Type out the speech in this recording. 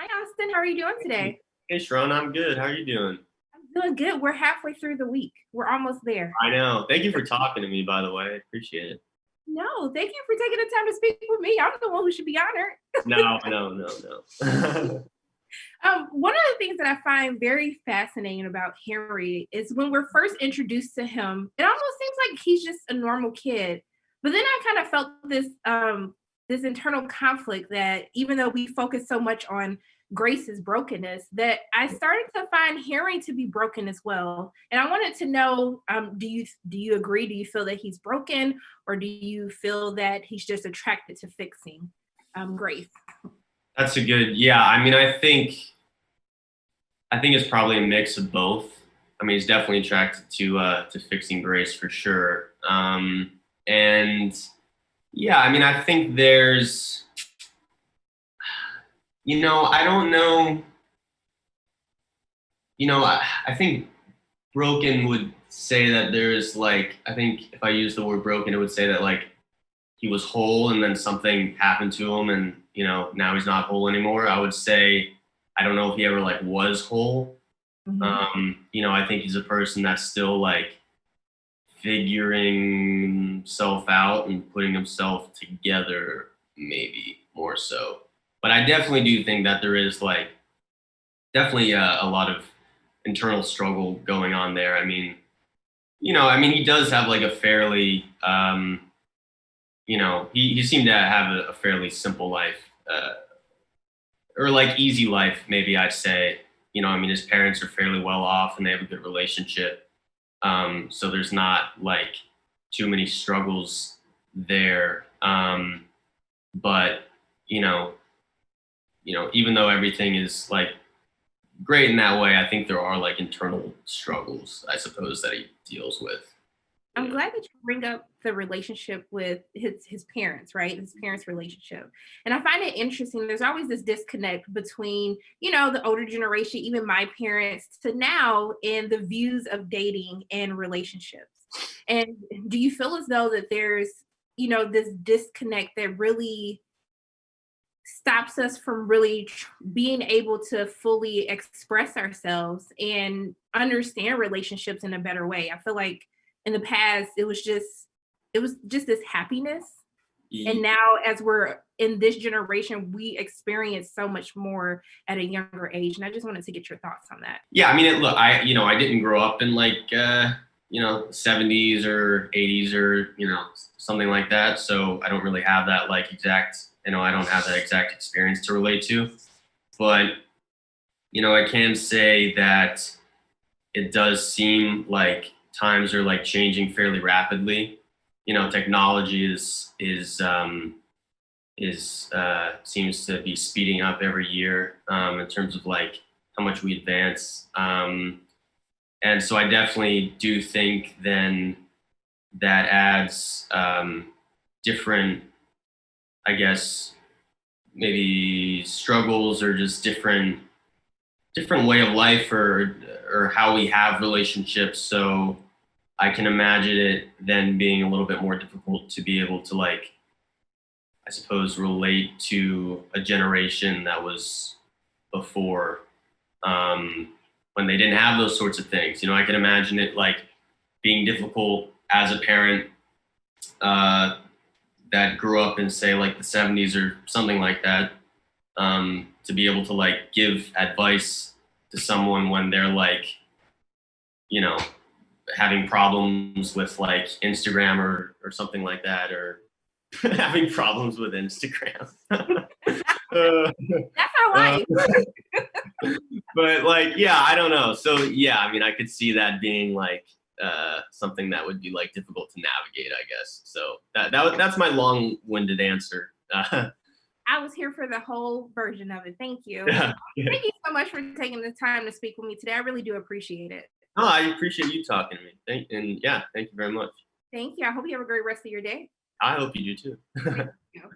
Hi, Austin. How are you doing today? Hey, Sharon, I'm good. How are you doing? I'm doing good. We're halfway through the week. We're almost there. I know. Thank you for talking to me, by the way. I appreciate it. No, thank you for taking the time to speak with me. I'm the one who should be honored. No, no, no, no. One of the things that I find very fascinating about Henry is when we're first introduced to him, it almost seems like he's just a normal kid. But then I kind of felt this internal conflict that even though we focus so much on Grace's brokenness, that I started to find Henry to be broken as well. And I wanted to know, do you agree? Do you feel that he's broken, or do you feel that he's just attracted to fixing Grace? That's a good. Yeah, I mean, I think it's probably a mix of both. I mean, he's definitely attracted to fixing Grace for sure. And yeah, I mean, I think there's, I don't know. I think broken would say that there's like, I think if I use the word broken, it would say that like he was whole and then something happened to him and, now he's not whole anymore. I would say, I don't know if he ever like was whole. Mhm. I think he's a person that's still like figuring himself out and putting himself together, maybe more so. But I definitely do think that there is like definitely a lot of internal struggle going on there. I mean, he does have like a fairly, he seemed to have a fairly simple life, or like easy life, maybe I'd say. I mean, his parents are fairly well off and they have a good relationship. So there's not like too many struggles there. But, you know, even though everything is like great in that way, I think there are like internal struggles, I suppose, that he deals with. I'm Yeah. glad that you bring up the relationship with his parents, right? His parents' relationship. And I find it interesting. There's always this disconnect between, the older generation, even my parents, to now in the views of dating and relationships. And do you feel as though that there's, this disconnect that really stops us from really being able to fully express ourselves and understand relationships in a better way? I feel like in the past it was just this happiness, and Y- now as we're in this generation we experience so much more at a younger age, and I just wanted to get your thoughts on that. Yeah, I mean, look, I didn't grow up in like, 70s or 80s or, something like that. So I don't really have that like exact, I don't have that exact experience to relate to. But, I can say that it does seem like times are like changing fairly rapidly. Technology is seems to be speeding up every year, in terms of like how much we advance. And so I definitely do think then that adds, different, I guess, maybe struggles or just different way of life, or how we have relationships. So I can imagine it then being a little bit more difficult to be able to like, I suppose, relate to a generation that was before, when they didn't have those sorts of things. I can imagine it like being difficult as a parent, uh, that grew up in say like the 70s or something like that, to be able to like give advice to someone when they're like, you know, having problems with like Instagram or something like that, or having problems with Instagram. uh, That's our uh, life. but like, yeah, I don't know. So yeah, I mean, I could see that being like, something that would be like difficult to navigate, I guess. So that's my long-winded answer. I was here for the whole version of it. Thank you. Yeah. Thank you so much for taking the time to speak with me today. I really do appreciate it. No, I appreciate you talking to me. And yeah, thank you very much. Thank you. I hope you have a great rest of your day. I hope you do too. Thank you.